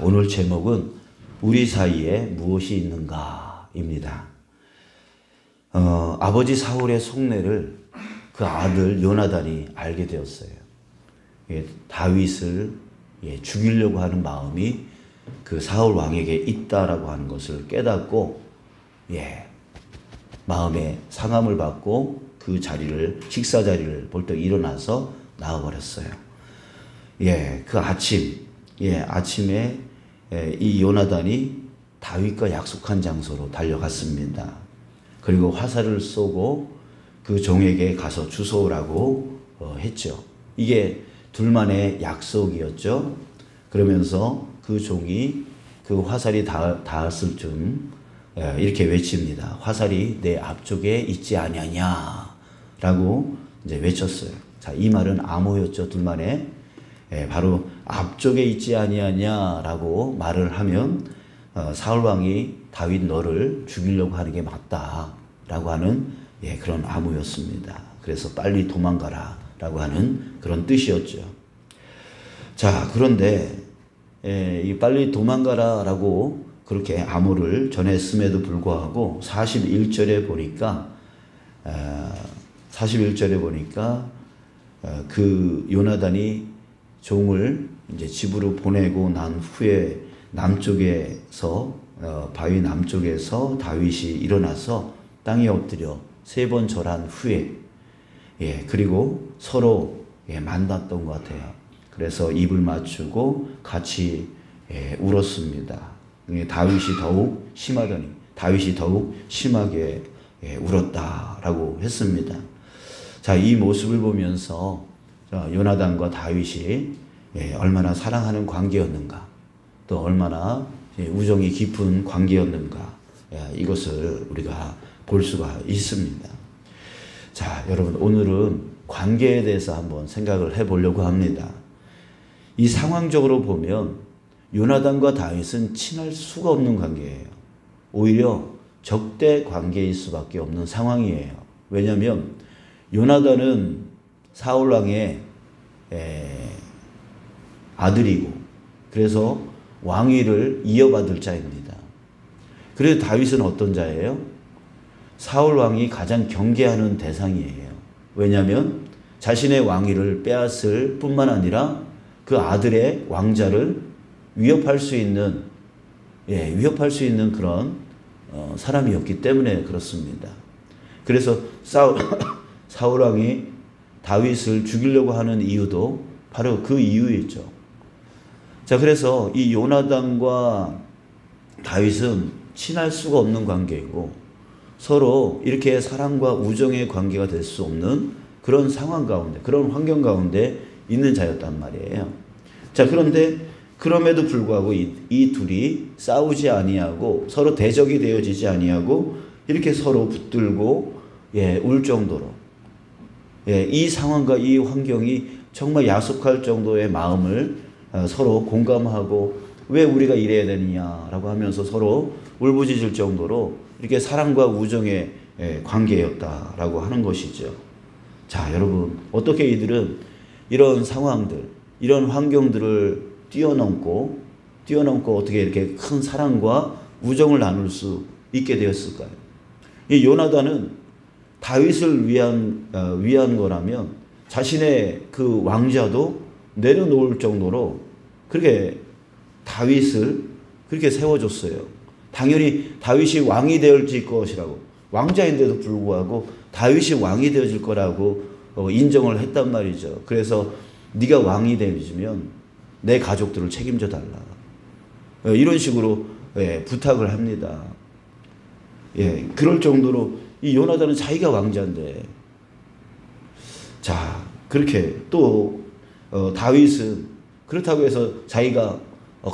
오늘 제목은 우리 사이에 무엇이 있는가입니다. 아버지 사울의 속내를 그 아들 요나단이 알게 되었어요. 다윗을 죽이려고 하는 마음이 그 사울 왕에게 있다라고 하는 것을 깨닫고 마음에 상함을 받고 그 자리를 식사 자리를 벌떡 일어나서 나와버렸어요. 그 아침에 이 요나단이 다윗과 약속한 장소로 달려갔습니다. 그리고 화살을 쏘고 그 종에게 가서 주소오라고 했죠. 이게 둘만의 약속이었죠. 그러면서 그 종이 그 화살이 닿았을 쯤 이렇게 외칩니다. 화살이 내 앞쪽에 있지 아니하냐라고 이제 외쳤어요. 자, 이 말은 암호였죠. 둘만의 바로 앞쪽에 있지 아니하냐라고 말을 하면 사울 왕이 다윗 너를 죽이려고 하는 게 맞다라고 하는 그런 암호였습니다. 그래서 빨리 도망가라라고 하는 그런 뜻이었죠. 자, 그런데 이 빨리 도망가라라고 그렇게 암호를 전했음에도 불구하고 41절에 보니까 그 요나단이 종을 이제 집으로 보내고 난 후에 남쪽에서 바위 남쪽에서 다윗이 일어나서 땅에 엎드려 3번 절한 후에 그리고 서로 만났던 것 같아요. 그래서 입을 맞추고 같이 울었습니다. 다윗이 더욱 심하게 울었다라고 했습니다. 자, 이 모습을 보면서 요나단과 다윗이 얼마나 사랑하는 관계였는가, 또 얼마나 우정이 깊은 관계였는가, 이것을 우리가 볼 수가 있습니다. 자, 여러분, 오늘은 관계에 대해서 한번 생각을 해보려고 합니다. 이 상황적으로 보면 요나단과 다윗은 친할 수가 없는 관계예요. 오히려 적대 관계일 수밖에 없는 상황이에요. 왜냐하면 요나단은 사울 왕의 아들이고 그래서 왕위를 이어받을 자입니다. 그래서 다윗은 어떤 자예요? 사울 왕이 가장 경계하는 대상이에요. 왜냐하면 자신의 왕위를 빼앗을 뿐만 아니라 그 아들의 왕자를 위협할 수 있는 그런 사람이었기 때문에 그렇습니다. 그래서 사울 왕이 다윗을 죽이려고 하는 이유도 바로 그 이유였죠. 자, 그래서 이 요나단과 다윗은 친할 수가 없는 관계이고 서로 이렇게 사랑과 우정의 관계가 될 수 없는 그런 상황 가운데, 그런 환경 가운데 있는 자였단 말이에요. 자, 그런데 그럼에도 불구하고 이 둘이 싸우지 아니하고 서로 대적이 되어지지 아니하고 이렇게 서로 붙들고 울 정도로 이 상황과 이 환경이 정말 야속할 정도의 마음을 서로 공감하고 왜 우리가 이래야 되느냐라고 하면서 서로 울부짖을 정도로 이렇게 사랑과 우정의 관계였다라고 하는 것이죠. 자, 여러분, 어떻게 이들은 이런 상황들, 이런 환경들을 뛰어넘고 어떻게 이렇게 큰 사랑과 우정을 나눌 수 있게 되었을까요? 이 요나단은 다윗을 위한 거라면 자신의 그 왕자도 내려놓을 정도로 그렇게 다윗을 그렇게 세워줬어요. 당연히 다윗이 왕이 되어질 것이라고, 왕자인데도 불구하고 다윗이 왕이 되어질 거라고 인정을 했단 말이죠. 그래서 네가 왕이 되어지면 내 가족들을 책임져 달라, 이런 식으로 부탁을 합니다. 그럴 정도로 이 요나단은 자기가 왕자인데, 자, 그렇게 또 다윗은 그렇다고 해서 자기가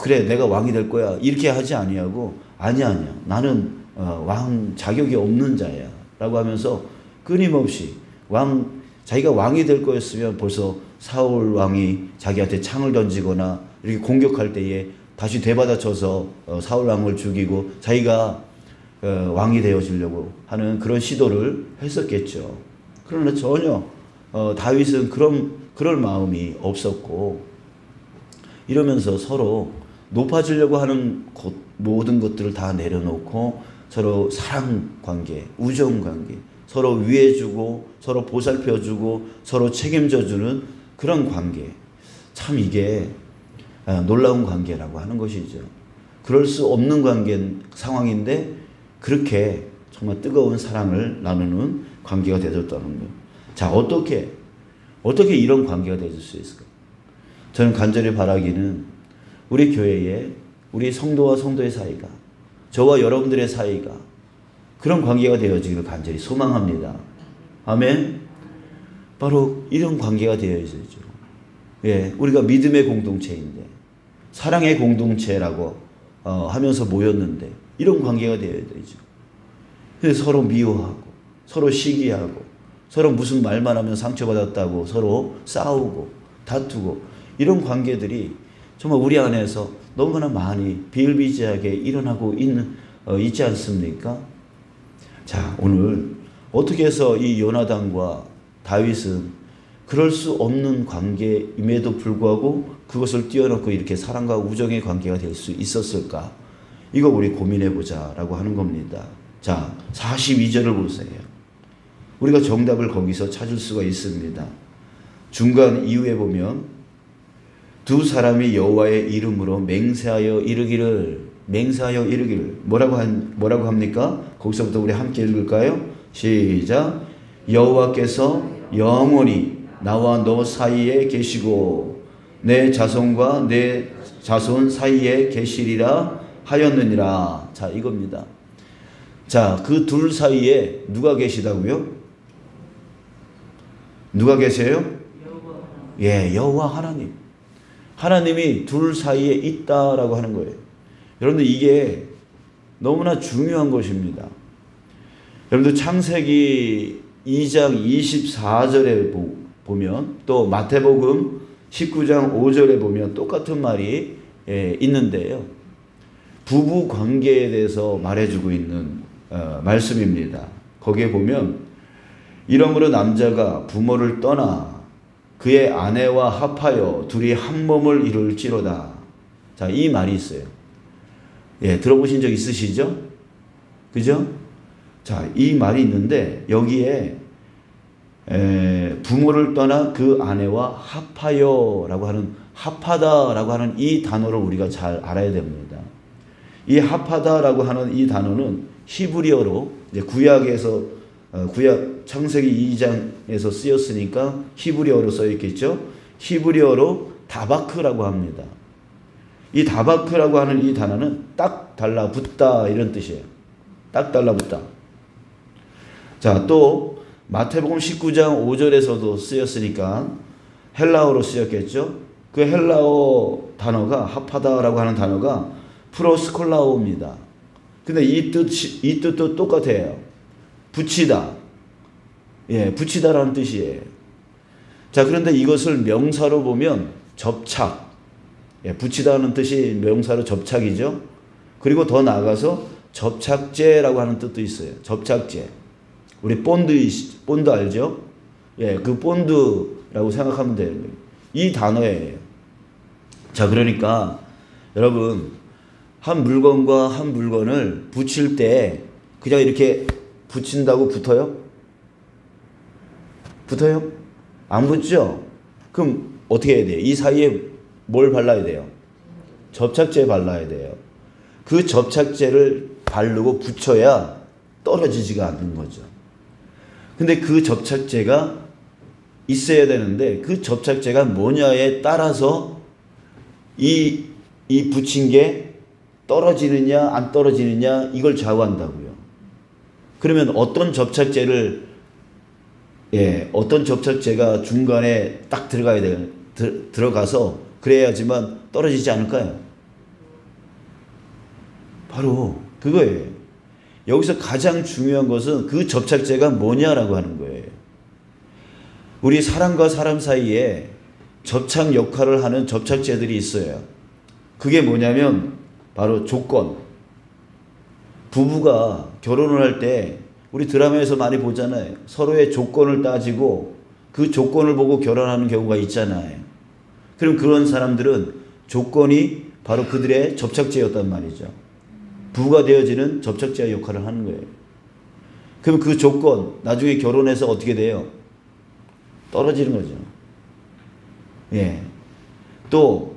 그래 내가 왕이 될 거야 이렇게 하지 아니하고 아니야 나는 왕 자격이 없는 자야 라고 하면서 끊임없이 자기가 왕이 될 거였으면 벌써 사울 왕이 자기한테 창을 던지거나 이렇게 공격할 때에 다시 되받아쳐서 사울 왕을 죽이고 자기가 왕이 되어지려고 하는 그런 시도를 했었겠죠. 그러나 전혀 다윗은 그럴 마음이 없었고, 이러면서 서로 높아지려고 하는 모든 것들을 다 내려놓고 서로 사랑 관계, 우정 관계, 서로 위해주고 서로 보살펴주고 서로 책임져주는 그런 관계. 참 이게 놀라운 관계라고 하는 것이죠. 그럴 수 없는 상황인데 그렇게 정말 뜨거운 사랑을 나누는 관계가 되어졌다는 거예요. 자, 어떻게 이런 관계가 되어질 수 있을까? 저는 간절히 바라기는 우리 교회에 우리 성도와 성도의 사이가, 저와 여러분들의 사이가 그런 관계가 되어지기를 간절히 소망합니다. 아멘. 바로 이런 관계가 되어야죠. 예, 우리가 믿음의 공동체인데, 사랑의 공동체라고 하면서 모였는데 이런 관계가 되어야 되죠. 그래서 서로 미워하고 서로 시기하고 서로 무슨 말만 하면 상처받았다고 서로 싸우고 다투고 이런 관계들이 정말 우리 안에서 너무나 많이 비일비재하게 일어나고 있지 않습니까? 자, 오늘 어떻게 해서 이 요나단과 다윗은 그럴 수 없는 관계임에도 불구하고 그것을 뛰어넘고 이렇게 사랑과 우정의 관계가 될 수 있었을까? 이거 우리 고민해보자 라고 하는 겁니다. 자, 42절을 보세요. 우리가 정답을 거기서 찾을 수가 있습니다. 중간 이후에 보면 두 사람이 여호와의 이름으로 맹세하여 이르기를 뭐라고 합니까? 거기서부터 우리 함께 읽을까요? 시작. 여호와께서 영원히 나와 너 사이에 계시고 내 자손과 내 자손 사이에 계시리라 하였느니라. 자, 이겁니다. 자, 그 둘 사이에 누가 계시다고요? 누가 계세요? 예, 여호와 하나님. 하나님이 둘 사이에 있다라고 하는 거예요. 여러분들 이게 너무나 중요한 것입니다. 여러분들 창세기 2장 24절에 보면 또 마태복음 19장 5절에 보면 똑같은 말이 있는데요. 부부 관계에 대해서 말해주고 있는 말씀입니다. 거기에 보면 이러므로 남자가 부모를 떠나 그의 아내와 합하여 둘이 한 몸을 이룰지로다. 자, 이 말이 있어요. 예, 들어보신 적 있으시죠? 그죠? 자, 이 말이 있는데 여기에 부모를 떠나 그 아내와 합하여라고 하는 합하다라고 하는 이 단어를 우리가 잘 알아야 됩니다. 이 합하다라고 하는 이 단어는 히브리어로 이제 구약 창세기 2장에서 쓰였으니까 히브리어로 써 있겠죠. 히브리어로 다바크라고 합니다. 이 다바크라고 하는 이 단어는 딱 달라붙다 이런 뜻이에요. 딱 달라붙다. 자, 또 마태복음 19장 5절에서도 쓰였으니까 헬라어로 쓰였겠죠. 그 헬라어 단어가 합하다라고 하는 단어가 프로스콜라오입니다. 근데 이 뜻도 똑같아요. 붙이다. 예, 붙이다라는 뜻이에요. 자, 그런데 이것을 명사로 보면 접착. 예, 붙이다는 뜻이 명사로 접착이죠. 그리고 더 나아가서 접착제라고 하는 뜻도 있어요. 접착제. 우리 본드 알죠? 예, 그 본드라고 생각하면 돼요. 이 단어예요. 자, 그러니까 여러분 한 물건과 한 물건을 붙일 때 그냥 이렇게 붙인다고 붙어요? 붙어요? 안 붙죠? 그럼 어떻게 해야 돼요? 이 사이에 뭘 발라야 돼요? 접착제 발라야 돼요. 그 접착제를 바르고 붙여야 떨어지지가 않는 거죠. 근데 그 접착제가 있어야 되는데 그 접착제가 뭐냐에 따라서 이 붙인 게 떨어지느냐 안 떨어지느냐 이걸 좌우한다고요. 그러면 어떤 접착제가 중간에 딱 들어가야 돼요. 들어가서 그래야지만 떨어지지 않을까요? 바로 그거예요. 여기서 가장 중요한 것은 그 접착제가 뭐냐라고 하는 거예요. 우리 사람과 사람 사이에 접착 역할을 하는 접착제들이 있어요. 그게 뭐냐면 바로 조건. 부부가 결혼을 할 때 우리 드라마에서 많이 보잖아요. 서로의 조건을 따지고 그 조건을 보고 결혼하는 경우가 있잖아요. 그럼 그런 사람들은 조건이 바로 그들의 접착제였단 말이죠. 부부가 되어지는 접착제 역할을 하는 거예요. 그럼 그 조건, 나중에 결혼해서 어떻게 돼요? 떨어지는 거죠. 예. 또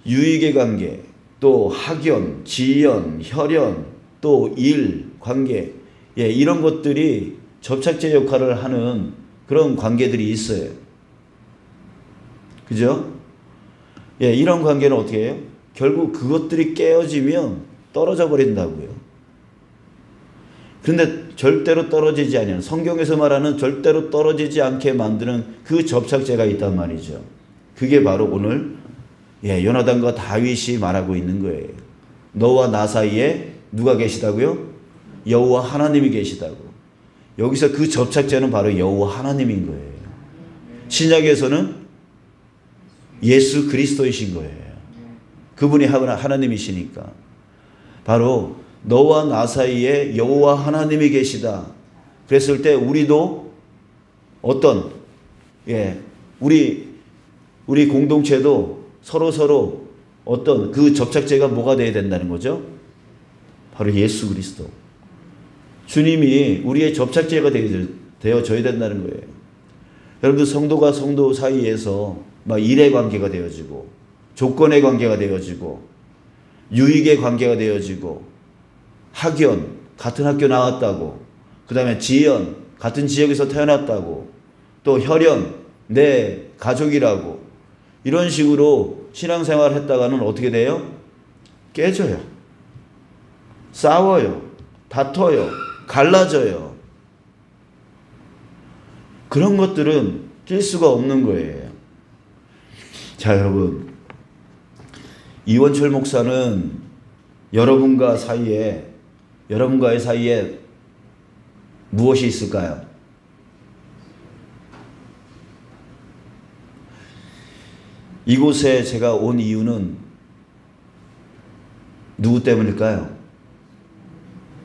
유익의 관계, 또 학연, 지연, 혈연, 또 일, 관계, 예, 이런 것들이 접착제 역할을 하는 그런 관계들이 있어요. 그죠? 예, 이런 관계는 어떻게 해요? 결국 그것들이 깨어지면 떨어져 버린다고요. 그런데 절대로 떨어지지 않는, 성경에서 말하는 절대로 떨어지지 않게 만드는 그 접착제가 있단 말이죠. 그게 바로 오늘 요나단과 다윗이 말하고 있는 거예요. 너와 나 사이에 누가 계시다고요? 여호와 하나님이 계시다고. 여기서 그 접착제는 바로 여호와 하나님인 거예요. 신약에서는 예수 그리스도이신 거예요. 그분이 하나님이시니까. 바로 너와 나 사이에 여호와 하나님이 계시다. 그랬을 때 우리도 어떤 우리 공동체도 서로 어떤 그 접착제가 뭐가 되어야 된다는 거죠? 바로 예수 그리스도. 주님이 우리의 접착제가 되어져야 된다는 거예요. 여러분들 성도가 성도 사이에서 막 일의 관계가 되어지고 조건의 관계가 되어지고 유익의 관계가 되어지고 학연, 같은 학교 나왔다고, 그 다음에 지연, 같은 지역에서 태어났다고, 또 혈연, 내 가족이라고, 이런 식으로 신앙생활을 했다가는 어떻게 돼요? 깨져요. 싸워요. 다퉈요. 갈라져요. 그런 것들은 낄 수가 없는 거예요. 자, 여러분, 이원철 목사는 여러분과의 사이에 무엇이 있을까요? 이곳에 제가 온 이유는 누구 때문일까요?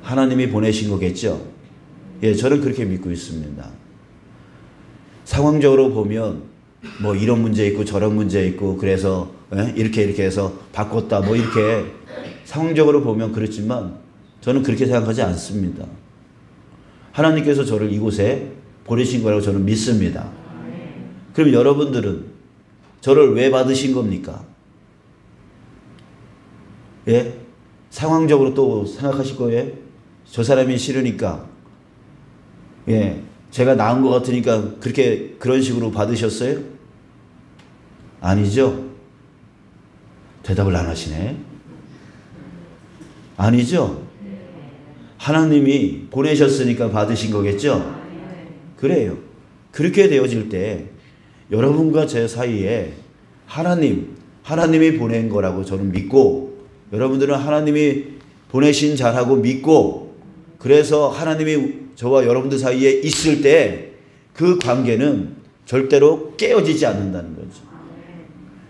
하나님이 보내신 거겠죠? 예, 저는 그렇게 믿고 있습니다. 상황적으로 보면 뭐 이런 문제 있고 저런 문제 있고 그래서 이렇게 해서 바꿨다 뭐 이렇게 상황적으로 보면 그렇지만 저는 그렇게 생각하지 않습니다. 하나님께서 저를 이곳에 보내신 거라고 저는 믿습니다. 그럼 여러분들은 저를 왜 받으신 겁니까? 예? 상황적으로 또 생각하실 거예요? 저 사람이 싫으니까, 예, 제가 나은 것 같으니까 그런 식으로 받으셨어요? 아니죠? 대답을 안 하시네. 아니죠? 하나님이 보내셨으니까 받으신 거겠죠? 그래요. 그렇게 되어질 때 여러분과 제 사이에 하나님이 보낸 거라고 저는 믿고, 여러분들은 하나님이 보내신 자라고 믿고, 그래서 하나님이 저와 여러분들 사이에 있을 때 그 관계는 절대로 깨어지지 않는다는 거죠.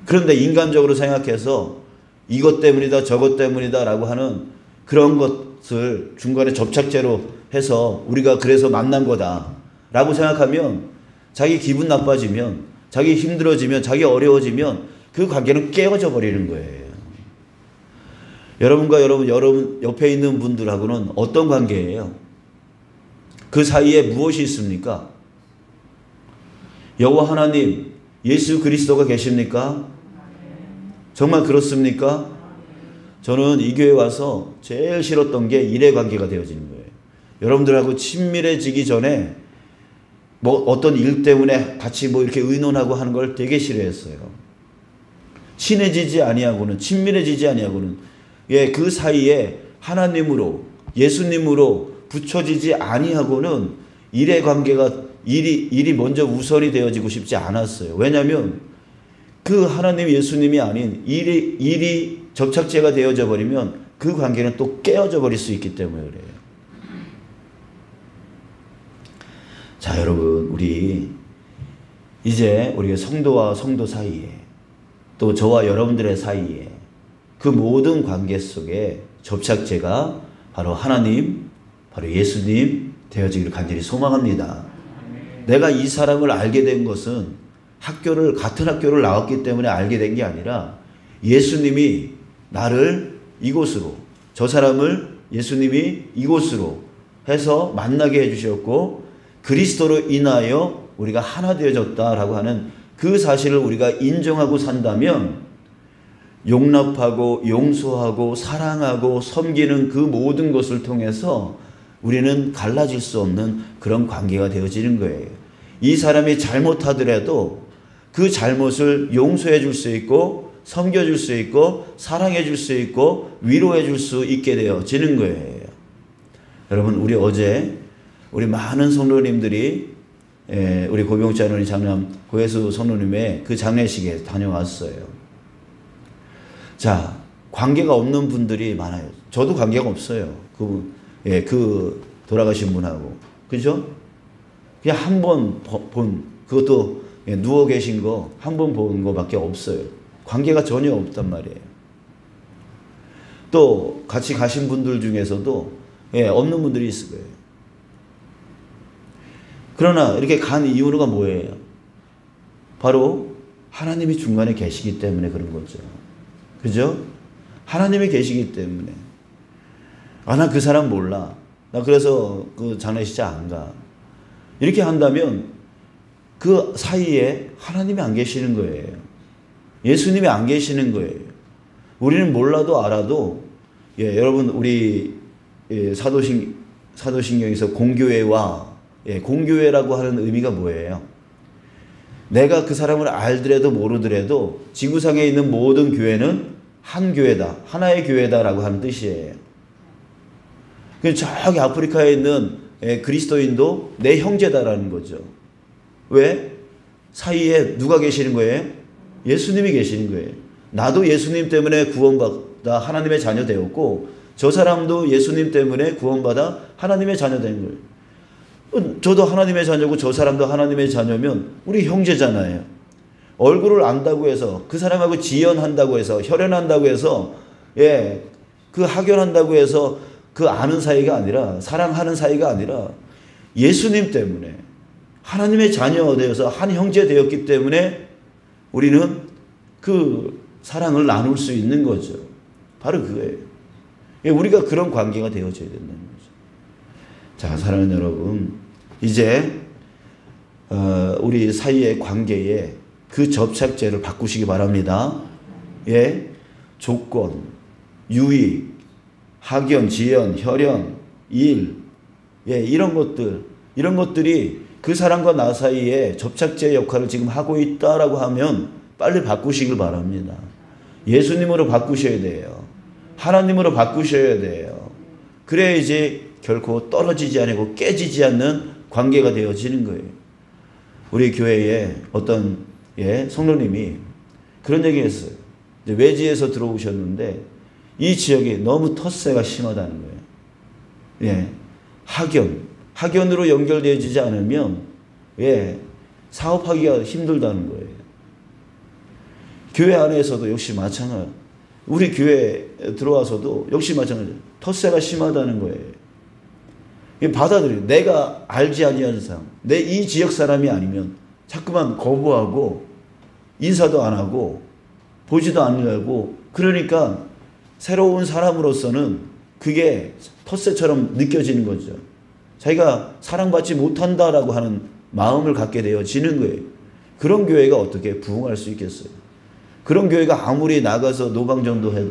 그런데 인간적으로 생각해서 이것 때문이다 저것 때문이다 라고 하는 그런 것을 중간에 접착제로 해서 우리가 그래서 만난 거다 라고 생각하면, 자기 기분 나빠지면, 자기 힘들어지면, 자기 어려워지면 그 관계는 깨어져 버리는 거예요. 여러분과 여러분 옆에 있는 분들하고는 어떤 관계예요? 그 사이에 무엇이 있습니까? 여호와 하나님, 예수 그리스도가 계십니까? 정말 그렇습니까? 저는 이 교회 와서 제일 싫었던 게 일의 관계가 되어지는 거예요. 여러분들하고 친밀해지기 전에 뭐 어떤 일 때문에 같이 뭐 이렇게 의논하고 하는 걸 되게 싫어했어요. 친해지지 아니하고는, 친밀해지지 아니하고는, 예, 그 사이에 하나님으로, 예수님으로 붙여지지 아니하고는 일의 관계가, 일이 먼저 우선이 되어지고 싶지 않았어요. 왜냐하면 그 하나님 예수님이 아닌 일이 접착제가 되어져 버리면 그 관계는 또 깨어져 버릴 수 있기 때문에 그래요. 자, 여러분, 이제 우리가 성도와 성도 사이에, 또 저와 여러분들의 사이에 그 모든 관계 속에 접착제가 바로 하나님, 바로 예수님 되어지기를 간절히 소망합니다. 내가 이 사람을 알게 된 것은 같은 학교를 나왔기 때문에 알게 된 게 아니라 예수님이 나를 이곳으로, 저 사람을 예수님이 이곳으로 해서 만나게 해주셨고 그리스도로 인하여 우리가 하나 되어졌다라고 하는 그 사실을 우리가 인정하고 산다면 용납하고 용서하고 사랑하고 섬기는 그 모든 것을 통해서 우리는 갈라질 수 없는 그런 관계가 되어지는 거예요. 이 사람이 잘못하더라도 그 잘못을 용서해 줄 수 있고 섬겨 줄 수 있고 사랑해 줄 수 있고 위로해 줄 수 있게 되어지는 거예요. 여러분, 우리 어제 우리 많은 성도님들이 우리 고병자 어머니 장남 고혜수 성도님의 그 장례식에 다녀왔어요. 자, 관계가 없는 분들이 많아요. 저도 관계가 없어요. 그 돌아가신 분하고. 그죠? 그냥 한 번 본, 그것도 누워 계신 거 한 번 본 거밖에 없어요. 관계가 전혀 없단 말이에요. 또 같이 가신 분들 중에서도 없는 분들이 있을 거예요. 그러나 이렇게 간 이유가 뭐예요? 바로 하나님이 중간에 계시기 때문에 그런 거죠. 그죠? 하나님이 계시기 때문에. 나 그 사람 몰라. 나 그래서 그 장례식장 안 가. 이렇게 한다면 그 사이에 하나님이 안 계시는 거예요. 예수님이 안 계시는 거예요. 우리는 몰라도 알아도 여러분 우리 사도신경에서 공교회와 공교회라고 하는 의미가 뭐예요? 내가 그 사람을 알더라도 모르더라도 지구상에 있는 모든 교회는 한 교회다. 하나의 교회다라고 하는 뜻이에요. 저기 아프리카에 있는 그리스도인도 내 형제다라는 거죠. 왜? 사이에 누가 계시는 거예요? 예수님이 계시는 거예요. 나도 예수님 때문에 구원받아 하나님의 자녀 되었고 저 사람도 예수님 때문에 구원받아 하나님의 자녀 된 거예요. 저도 하나님의 자녀고 저 사람도 하나님의 자녀면 우리 형제잖아요. 얼굴을 안다고 해서 그 사람하고 지연한다고 해서 혈연한다고 해서 그 학연한다고 해서 그 아는 사이가 아니라 사랑하는 사이가 아니라 예수님 때문에 하나님의 자녀 되어서 한 형제 되었기 때문에 우리는 그 사랑을 나눌 수 있는 거죠. 바로 그거예요. 우리가 그런 관계가 되어져야 된다는 거죠. 자, 사랑하는 여러분, 이제 우리 사이의 관계에 그 접착제를 바꾸시기 바랍니다. 조건, 유익, 학연, 지연, 혈연, 일, 이런 것들이 그 사람과 나 사이에 접착제 역할을 지금 하고 있다라고 하면 빨리 바꾸시길 바랍니다. 예수님으로 바꾸셔야 돼요. 하나님으로 바꾸셔야 돼요. 그래야지 결코 떨어지지 않고 깨지지 않는 관계가 되어지는 거예요. 우리 교회에 어떤 성도님이 그런 얘기 했어요. 외지에서 들어오셨는데 이 지역이 너무 텃세가 심하다는 거예요. 학연으로 연결되어지지 않으면 사업하기가 힘들다는 거예요. 교회 안에서도 역시 마찬가지. 우리 교회에 들어와서도 역시 마찬가지. 텃세가 심하다는 거예요. 받아들여요. 내가 알지 아니하는 사람, 내 이 지역 사람이 아니면 자꾸만 거부하고 인사도 안 하고 보지도 않으려고. 그러니까 새로운 사람으로서는 그게 텃세처럼 느껴지는 거죠. 자기가 사랑받지 못한다라고 하는 마음을 갖게 되어지는 거예요. 그런 교회가 어떻게 부흥할 수 있겠어요? 그런 교회가 아무리 나가서 노방전도해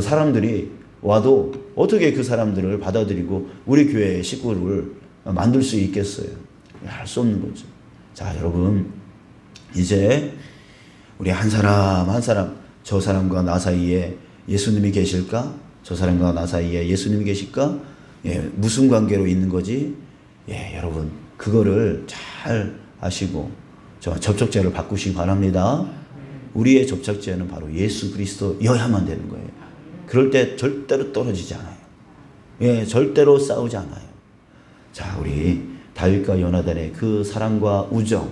사람들이 와도 어떻게 그 사람들을 받아들이고 우리 교회의 식구를 만들 수 있겠어요? 할 수 없는 거죠. 자, 여러분, 이제 우리 한 사람 한 사람, 저 사람과 나 사이에 예수님이 계실까? 저 사람과 나 사이에 예수님이 계실까? 무슨 관계로 있는 거지? 여러분, 그거를 잘 아시고 저 접촉제를 바꾸시기 바랍니다. 우리의 접착제는 바로 예수 그리스도여야만 되는 거예요. 그럴 때 절대로 떨어지지 않아요. 절대로 싸우지 않아요. 자, 우리 다윗과 요나단의 그 사랑과 우정,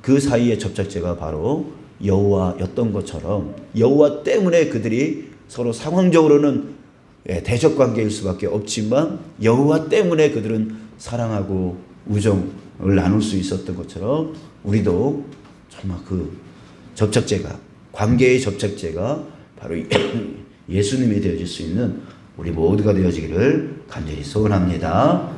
그 사이의 접착제가 바로 여호와였던 것처럼 여호와 때문에 그들이 서로 상황적으로는 대적관계일 수밖에 없지만 여호와 때문에 그들은 사랑하고 우정을 나눌 수 있었던 것처럼 우리도 정말 그 접착제가 관계의 접착제가 바로 예수님이 되어질 수 있는 우리 모두가 되어지기를 간절히 소원합니다.